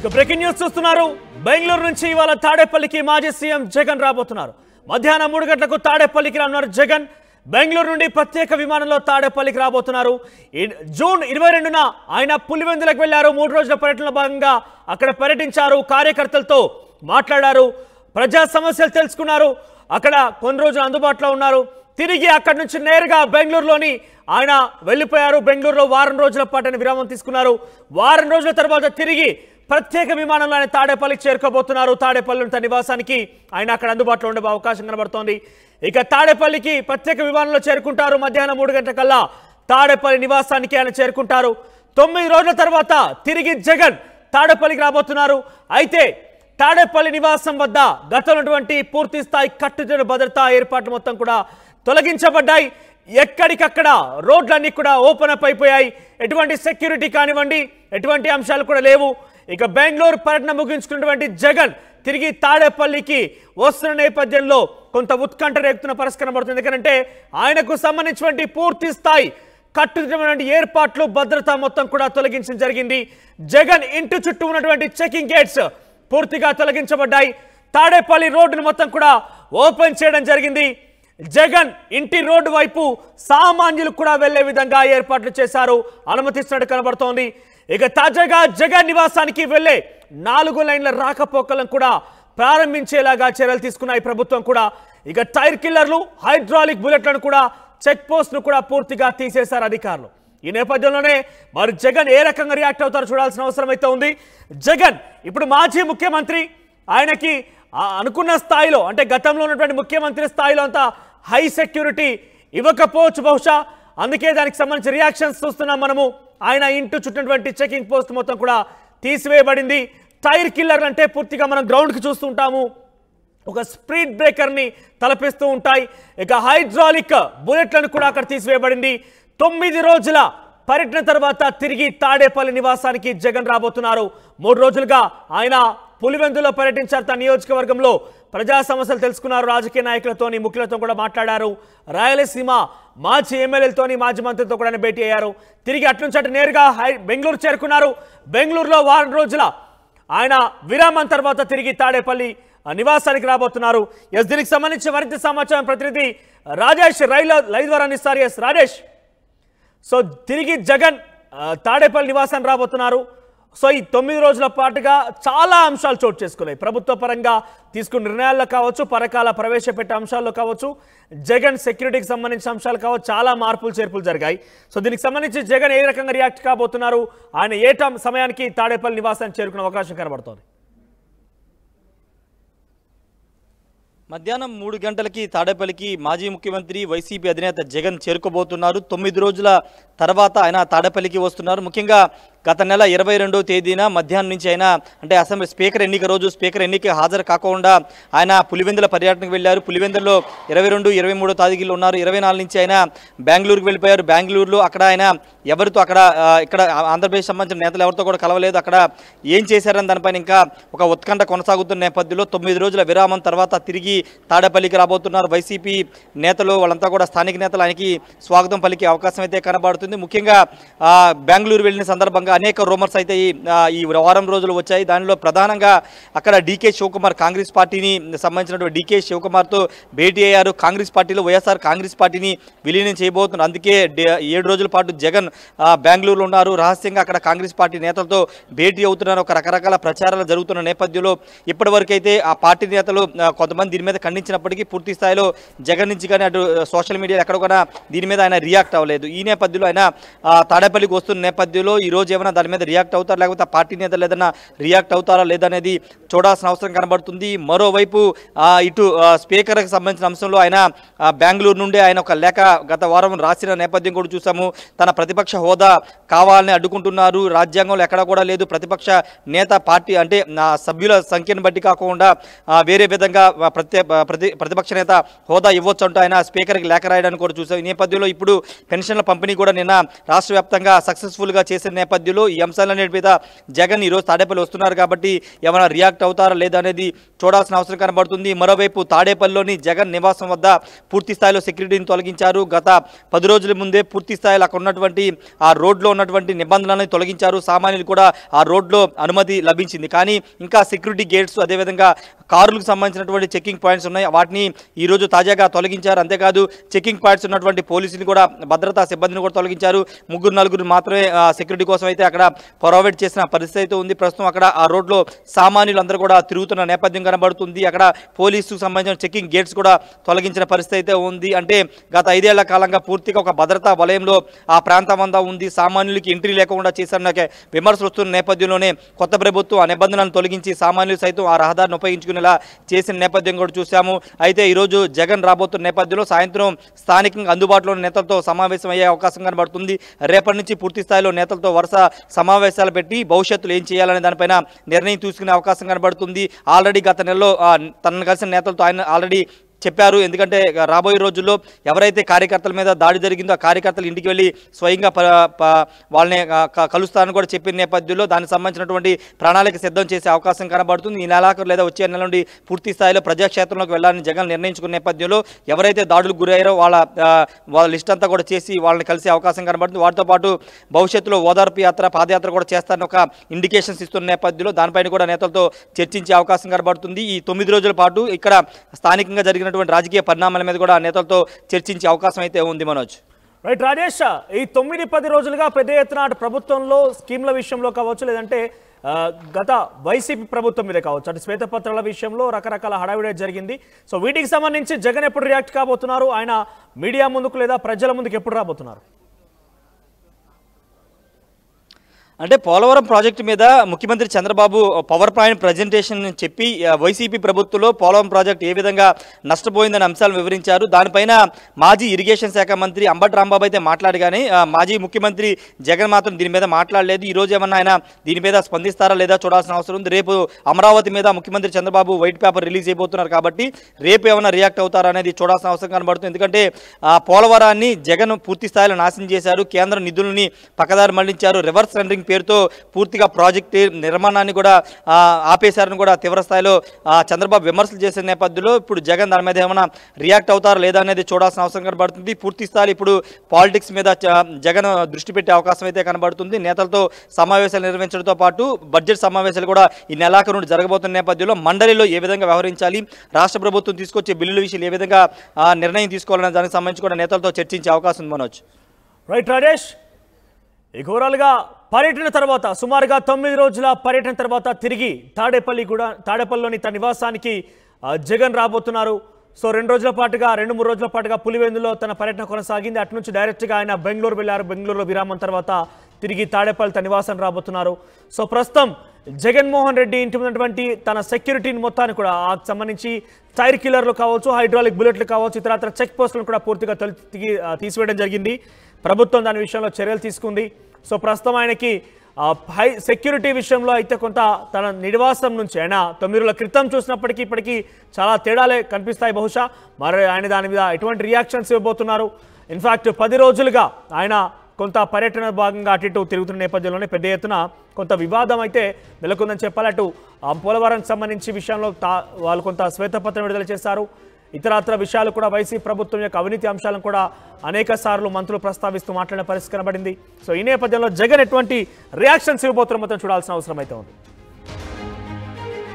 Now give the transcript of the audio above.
ఇక breaking news చూస్తున్నారు. బెంగళూరు నుంచి ఇవాళ తాడేపల్లికి మాజీ సీఎం జగన్ రాబోతున్నారు. మధ్యాహ్నం 3 గంటలకు తాడేపల్లికి రానున్నారు జగన్. బెంగళూరు నుండి ప్రత్యేక విమానంలో తాడేపల్లికి రాబోతున్నారు. జూన్ 22న ఆయన పులివెందులకు వెళ్లారు. 3 రోజుల పర్యటనలో భాగంగా అక్కడ పర్యటించారు, కార్యకర్తలతో మాట్లాడారు, ప్రజా సమస్యలు తెలుసుకున్నారు. అక్కడ కొన్ని రోజులు అందుబాటులో ఉన్నారు. తిరిగి అక్కడి నుంచి నేరుగా బెంగళూరులోని ఆయన వెళ్ళిపోయారు. బెంగళూరులో వారం రోజుల పాటు విరామం తీసుకున్నారు. వారం రోజుల తర్వాత తిరిగి ప్రత్యేక విమానంలో ఆయన తాడేపల్లికి చేరుకోబోతున్నారు. తాడేపల్లి తన నివాసానికి ఆయన అక్కడ అందుబాటులో ఉండే అవకాశం కనబడుతోంది. ఇక తాడేపల్లికి ప్రత్యేక విమానంలో చేరుకుంటారు. మధ్యాహ్నం 3 గంటలకల్లా తాడేపల్లి నివాసానికి ఆయన చేరుకుంటారు. 9 రోజుల తర్వాత తిరిగి జగన్ తాడేపల్లికి రాబోతున్నారు. అయితే తాడేపల్లి నివాసం వద్ద గతంలోటువంటి పూర్తి స్థాయి కట్టుదిట్ట భద్రతా ఏర్పాట్లు మొత్తం కూడా తొలగించబడ్డాయి. ఎక్కడికక్కడ రోడ్లన్నీ కూడా ఓపెన్ అప్ అయిపోయాయి. ఎటువంటి సెక్యూరిటీ కానివ్వండి, ఎటువంటి అంశాలు కూడా లేవు. ఇక బెంగళూరు పర్యటన ముగించుకున్నటువంటి జగన్ తిరిగి తాడేపల్లికి వస్తున్న నేపథ్యంలో కొంత ఉత్కంఠ రేపుతున్న పరిస్థితి కనబడుతుంది. ఎందుకంటే ఆయనకు సంబంధించినటువంటి పూర్తి స్థాయి కట్టుదిట్టమైనటువంటి ఏర్పాట్లు, భద్రత మొత్తం కూడా తొలగించడం జరిగింది. జగన్ ఇంటి చుట్టూ ఉన్నటువంటి చెకింగ్ గేట్స్ పూర్తిగా తొలగించబడ్డాయి. తాడేపల్లి రోడ్డును మొత్తం కూడా ఓపెన్ చేయడం జరిగింది. జగన్ ఇంటి రోడ్డు వైపు సామాన్యులు కూడా వెళ్లే విధంగా ఏర్పాట్లు చేశారు, అనుమతిస్తున్నట్టు కనబడుతోంది. ఇక తాజాగా జగన్ నివాసానికి వెళ్లే 4 లైన్ల రాకపోకలను కూడా ప్రారంభించేలాగా చర్యలు తీసుకున్నాయి ప్రభుత్వం కూడా. ఇక టైర్ కిల్లర్లు, హైడ్రాలిక్ బుల్లెట్లను కూడా, చెక్ పోస్ట్ను కూడా పూర్తిగా తీసేశారు అధికారులు. ఈ నేపథ్యంలోనే మరి జగన్ ఏ రకంగా రియాక్ట్ అవుతారో చూడాల్సిన అవసరం అయితే ఉంది. జగన్ ఇప్పుడు మాజీ ముఖ్యమంత్రి, ఆయనకి అనుకున్న స్థాయిలో అంటే గతంలో ఉన్నటువంటి ముఖ్యమంత్రి స్థాయిలో అంతా హై సెక్యూరిటీ ఇవ్వకపోవచ్చు బహుశా. అందుకే దానికి సంబంధించి రియాక్షన్స్ చూస్తున్నాం మనము. ఆయన ఇంటూ చుట్టినటువంటి చెకింగ్ పోస్ట్ మొత్తం కూడా తీసివేయబడింది. టైర్ కిల్లర్ అంటే పూర్తిగా మనం గ్రౌండ్కి చూస్తూ ఉంటాము, ఒక స్పీడ్ బ్రేకర్ని తలపిస్తూ ఉంటాయి. ఇక హైడ్రాలిక్ బుల్లెట్లను కూడా అక్కడ తీసివేయబడింది. 9 రోజుల పర్యటన తర్వాత తిరిగి తాడేపల్లి నివాసానికి జగన్ రాబోతున్నారు. 3 రోజులుగా ఆయన పులివెందులో పర్యటించారు. తన నియోజకవర్గంలో ప్రజా సమస్యలు తెలుసుకున్నారు. రాజకీయ నాయకులతోని, ముఖ్యులతో కూడా మాట్లాడారు. రాయలసీమ మాజీ ఎమ్మెల్యేలతోని, మాజీ మంత్రులతో కూడా భేటీ అయ్యారు. తిరిగి అట్నుంచి అటు నేరుగా బెంగళూరు చేరుకున్నారు. బెంగళూరులో వారం రోజుల ఆయన విరామం తర్వాత తిరిగి తాడేపల్లి నివాసానికి రాబోతున్నారు. దీనికి సంబంధించి మరింత సమాచారం ప్రతినిధి రాజేష్ లైవ్ ద్వారా అందిస్తారు. రాజేష్, సో తిరిగి జగన్ తాడేపల్లి నివాసానికి రాబోతున్నారు. సో ఈ 9 రోజుల పాటుగా చాలా అంశాలు చోటు చేసుకున్నాయి. ప్రభుత్వ పరంగా తీసుకున్న నిర్ణయాల్లో కావచ్చు, పథకాల ప్రవేశపెట్టే అంశాల్లో కావచ్చు, జగన్ సెక్యూరిటీకి సంబంధించిన అంశాలు కావచ్చు, చాలా మార్పులు చేర్పులు జరిగాయి. సో దీనికి సంబంధించి జగన్ ఏ రకంగా రియాక్ట్ కాబోతున్నారు, ఆయన ఏ సమయానికి తాడేపల్లి నివాసానికి చేరుకునే అవకాశం కనబడుతోంది? మధ్యాహ్నం 3 గంటలకి తాడేపల్లికి మాజీ ముఖ్యమంత్రి వైసీపీ అధినేత జగన్ చేరుకోబోతున్నారు. 9 రోజుల తర్వాత ఆయన తాడేపల్లికి వస్తున్నారు. ముఖ్యంగా గత నెల 22వ తేదీన మధ్యాహ్నం నుంచి ఆయన అంటే అసెంబ్లీ స్పీకర్ ఎన్నిక రోజు స్పీకర్ ఎన్నిక హాజరు కాకుండా ఆయన పులివెందుల పర్యటనకు వెళ్ళారు. పులివెందులో 22, 23 తారీఖులు ఉన్నారు. 24 నుంచి ఆయన బెంగళూరుకు వెళ్ళిపోయారు. బెంగళూరులో అక్కడ ఆయన ఎవరితో ఇక్కడ ఆంధ్రప్రదేశ్ సంబంధించిన నేతలు ఎవరితో కూడా కలవలేదు. అక్కడ ఏం చేశారని దానిపైన ఇంకా ఒక ఉత్కంఠ కొనసాగుతున్న నేపథ్యంలో 9 రోజుల విరామం తర్వాత తిరిగి తాడేపల్లికి రాబోతున్నారు. వైసీపీ నేతలు వాళ్ళంతా కూడా స్థానిక నేతలు ఆయనకి స్వాగతం పలికే అవకాశం అయితే కనబడుతుంది. ముఖ్యంగా బెంగళూరు వెళ్ళిన సందర్భంగా అనేక రూమర్స్ అయితే ఈ వారం రోజులు వచ్చాయి. దానిలో ప్రధానంగా అక్కడ డీకే శివకుమార్, కాంగ్రెస్ పార్టీని సంబంధించినటువంటి డీకే శివకుమార్తో భేటీ అయ్యారు. కాంగ్రెస్ పార్టీలో వైఎస్ఆర్ కాంగ్రెస్ పార్టీని విలీనం చేయబోతున్నారు. అందుకే 7 రోజుల పాటు జగన్ బెంగళూరులో ఉన్నారు. రహస్యంగా అక్కడ కాంగ్రెస్ పార్టీ నేతలతో భేటీ అవుతున్నారు. ఒక రకరకాల ప్రచారాలు జరుగుతున్న నేపథ్యంలో ఇప్పటివరకైతే ఆ పార్టీ నేతలు కొంతమంది దీని మీద ఖండించినప్పటికీ పూర్తి స్థాయిలో జగన్ నుంచి కానీ అటు సోషల్ మీడియాలో ఎక్కడ కూడా దీని మీద ఆయన రియాక్ట్ అవ్వలేదు. ఈ నేపథ్యంలో ఆయన తాడేపల్లికి వస్తున్న నేపథ్యంలో ఈ రోజు ఏమైనా దాని మీద రియాక్ట్ అవుతారు, లేకపోతే ఆ పార్టీ నేతలు ఏదైనా రియాక్ట్ అవుతారా లేదనేది చూడాల్సిన అవసరం కనబడుతుంది. మరోవైపు ఇటు స్పీకర్కి సంబంధించిన అంశంలో ఆయన బెంగళూరు నుండి ఆయన ఒక లేఖ గత వారం రాసిన నేపథ్యం కూడా చూసాము. తన ప్రతిపక్ష హోదా కావాలని అడ్డుకుంటున్నారు, రాజ్యాంగంలో ఎక్కడ కూడా లేదు, ప్రతిపక్ష నేత పార్టీ అంటే సభ్యుల సంఖ్యను బట్టి కాకుండా వేరే విధంగా ప్రతిపక్ష నేత హోదా ఇవ్వచ్చు అంటూ ఆయన స్పీకర్కి లేఖ రాయడానికి కూడా చూసాం. ఈ నేపథ్యంలో ఇప్పుడు పెన్షన్ల పంపిణీ కూడా నిన్న రాష్ట్ర వ్యాప్తంగా సక్సెస్ఫుల్గా చేసిన నేపథ్యంలో ఈ అంశాలన్నిటి మీద జగన్ ఈరోజు తాడేపల్లి వస్తున్నారు కాబట్టి ఏమైనా రియాక్ట్ అవుతారా లేదా అనేది చూడాల్సిన అవసరం కనబడుతుంది. మరోవైపు తాడేపల్లిలోని జగన్ నివాసం వద్ద పూర్తి స్థాయిలో సెక్యూరిటీని తొలగించారు. గత 10 రోజుల ముందే పూర్తి స్థాయిలో అక్కడ ఉన్నటువంటి ఆ రోడ్లో ఉన్నటువంటి నిబంధనలను తొలగించారు. సామాన్యులు కూడా ఆ రోడ్లో అనుమతి లభించింది. కానీ ఇంకా సెక్యూరిటీ గేట్స్ అదేవిధంగా కారులకు సంబంధించినటువంటి చెకింగ్ పాయింట్స్ ఉన్నాయి. వాటిని ఈరోజు తాజాగా తొలగించారు. అంతేకాదు చెకింగ్ పాయింట్స్ ఉన్నటువంటి పోలీసులు కూడా భద్రతా సిబ్బందిని కూడా తొలగించారు. 3-4 మాత్రమే సెక్యూరిటీ కోసం అయితే అక్కడ ప్రొవైడ్ చేసిన పరిస్థితి అయితే ఉంది. ప్రస్తుతం అక్కడ ఆ రోడ్లో సామాన్యులందరూ కూడా తిరుగుతున్న నేపథ్యం కనబడుతుంది. అక్కడ పోలీసుకు సంబంధించిన చెకింగ్ గేట్స్ కూడా తొలగించిన పరిస్థితి అయితే ఉంది. అంటే గత 5 ఏళ్ల కాలంగా పూర్తిగా ఒక భద్రతా వలయంలో ఆ ప్రాంతం అంతా ఉంది. సామాన్యులకి ఎంట్రీ లేకుండా చేశారన్న విమర్శలు వస్తున్న నేపథ్యంలోనే కొత్త ప్రభుత్వం ఆ నిబంధనలను తొలగించి సామాన్యులు సైతం ఆ రహదారిని ఉపయోగించుకునేలా చేసిన నేపథ్యం కూడా చూశాము. అయితే ఈరోజు జగన్ రాబోతున్న నేపథ్యంలో సాయంత్రం స్థానికంగా అందుబాటులో నేతలతో సమావేశం అయ్యే అవకాశం కనబడుతుంది. రేపటి నుంచి పూర్తి స్థాయిలో నేతలతో వరుస సమావేశాలు పెట్టి భవిష్యత్తులో ఏం చేయాలనే దానిపైన నిర్ణయం తీసుకునే అవకాశం కనబడుతుంది. ఆల్రెడీ గత నెలలో తనను కలిసిన నేతలతో ఆయన ఆల్రెడీ చెప్పారు. ఎందుకంటే రాబోయే రోజుల్లో ఎవరైతే కార్యకర్తల మీద దాడి జరిగిందో ఆ కార్యకర్తలు ఇంటికి వెళ్ళి స్వయంగా వాళ్ళని కలుస్తారని కూడా చెప్పిన నేపథ్యంలో దానికి సంబంధించినటువంటి ప్రణాళిక సిద్ధం చేసే అవకాశం కనబడుతుంది. ఈ నెలాఖరు లేదా వచ్చే నెల నుండి పూర్తి స్థాయిలో ప్రజాక్షేత్రంలోకి వెళ్లాలని జగన్ నిర్ణయించుకున్న నేపథ్యంలో ఎవరైతే దాడులకు గురయ్యారో వాళ్ళ లిస్ట్ అంతా కూడా చేసి వాళ్ళని కలిసే అవకాశం కనబడుతుంది. వాటితో పాటు భవిష్యత్తులో ఓదార్పు యాత్ర పాదయాత్ర కూడా చేస్తారని ఒక ఇండికేషన్స్ ఇస్తున్న నేపథ్యంలో దానిపైన కూడా నేతలతో చర్చించే అవకాశం కనబడుతుంది. ఈ 9 రోజుల పాటు ఇక్కడ స్థానికంగా జరిగిన రాజకీయ పరిణామాల మీద కూడా నేతలతో చర్చించే అవకాశం అయితే ఉంది. మనోజ్, రైట్. రాజేష్, ఈ 9-10 రోజులుగా పెద్ద ఎత్తున ప్రభుత్వంలో స్కీమ్ల విషయంలో కావచ్చు లేదంటే గత వైసీపీ ప్రభుత్వం మీద కావచ్చు అటు శ్వేతపత్రాల విషయంలో రకరకాల హడావిడి జరిగింది. సో వీటికి సంబంధించి జగన్ ఎప్పుడు రియాక్ట్ కాబోతున్నారు? ఆయన మీడియా ముందుకు లేదా ప్రజల ముందుకు ఎప్పుడు రాబోతున్నారు? అంటే పోలవరం ప్రాజెక్టు మీద ముఖ్యమంత్రి చంద్రబాబు పవర్ పాయింట్ ప్రజెంటేషన్ చెప్పి వైసీపీ ప్రభుత్వంలో పోలవరం ప్రాజెక్టు ఏ విధంగా నష్టపోయిందనే అంశాలను వివరించారు. దానిపైన మాజీ ఇరిగేషన్ శాఖ మంత్రి అంబటి రాంబాబు అయితే మాట్లాడు కానీ మాజీ ముఖ్యమంత్రి జగన్ మాత్రం దీని మీద మాట్లాడలేదు. ఈరోజు ఏమన్నా ఆయన దీని మీద స్పందిస్తారా లేదా చూడాల్సిన అవసరం ఉంది. రేపు అమరావతి మీద ముఖ్యమంత్రి చంద్రబాబు వైట్ పేపర్ రిలీజ్ అయిపోతున్నారు కాబట్టి రేపు ఏమైనా రియాక్ట్ అవుతారా అనేది చూడాల్సిన అవసరం కనబడుతుంది. ఎందుకంటే పోలవరాన్ని జగన్ పూర్తి స్థాయిలో నాశనం చేశారు. కేంద్ర నిధులని పక్కదారి మళ్లించారు. రివర్స్ టెండరింగ్ పేరుతో పూర్తిగా ప్రాజెక్టు నిర్మాణాన్ని కూడా ఆపేశారని కూడా తీవ్ర స్థాయిలో చంద్రబాబు విమర్శలు చేసే నేపథ్యంలో ఇప్పుడు జగన్ దాని మీద ఏమైనా రియాక్ట్ అవుతారా లేదా అనేది చూడాల్సిన అవసరం కనబడుతుంది. పూర్తి స్థాయి ఇప్పుడు పాలిటిక్స్ మీద జగన్ దృష్టి పెట్టే అవకాశం అయితే కనబడుతుంది. నేతలతో సమావేశాలు నిర్వహించడంతో పాటు బడ్జెట్ సమావేశాలు కూడా ఈ నెలాఖరు నుండి జరగబోతున్న నేపథ్యంలో మండలిలో ఏ విధంగా వ్యవహరించాలి, రాష్ట్ర ప్రభుత్వం తీసుకొచ్చే బిల్లుల విషయాలు ఏ విధంగా నిర్ణయం తీసుకోవాలనే దానికి సంబంధించి కూడా నేతలతో చర్చించే అవకాశం ఉంది. మనోజ్, రైట్. రాజేష్, ఈ ఓవరాల్గా పర్యటన తర్వాత సుమారుగా 9 రోజుల పర్యటన తర్వాత తిరిగి తాడేపల్లిలోని తన నివాసానికి జగన్ రాబోతున్నారు. సో 2 రోజుల పాటుగా 2-3 రోజుల పాటుగా పులివెందులో తన పర్యటన కొనసాగింది. అటు నుంచి డైరెక్ట్గా ఆయన బెంగళూరు వెళ్ళారు. బెంగళూరులో విరామం తర్వాత తిరిగి తాడేపల్లి తన నివాసం రాబోతున్నారు. సో ప్రస్తుతం జగన్మోహన్ రెడ్డి ఇంటి ఉన్నటువంటి తన సెక్యూరిటీని మొత్తాన్ని కూడా సంబంధించి టైర్ కిల్లర్లు కావచ్చు, హైడ్రాలిక్ బుల్లెట్లు కావచ్చు, ఇతర చెక్ పోస్టులను కూడా పూర్తిగా తీసివేయడం జరిగింది. ప్రభుత్వం దాని విషయంలో చర్యలు తీసుకుంది. సో ప్రస్తుతం ఆయనకి హై సెక్యూరిటీ విషయంలో అయితే కొంత తన నివాసం నుంచి ఆయన 9 రోజుల క్రితం చూసినప్పటికీ ఇప్పటికీ చాలా తేడాలే కనిపిస్తాయి. బహుశా మరి ఆయన దాని మీద ఎటువంటి రియాక్షన్స్ ఇవ్వబోతున్నారు? ఇన్ఫ్యాక్ట్ 10 రోజులుగా ఆయన కొంత పర్యటన భాగంగా అటు ఇటు తిరుగుతున్న నేపథ్యంలోనే పెద్ద ఎత్తున కొంత వివాదం అయితే నెలకొందని చెప్పాలి. అటు పోలవరానికి సంబంధించి విషయంలో వాళ్ళు కొంత శ్వేతపత్రం విడుదల చేశారు. ఇతరత్ర విషయాలు కూడా వైసీపీ ప్రభుత్వం యొక్క అవినీతి అంశాలను కూడా అనేక సార్లు మంత్రులు ప్రస్తావిస్తూ మాట్లాడిన పరిస్థితి కనబడింది. సో ఈ నేపథ్యంలో జగన్ ఎటువంటి రియాక్షన్స్ ఇవ్వబోతున్న మొత్తం చూడాల్సిన అవసరం అయితే ఉంది.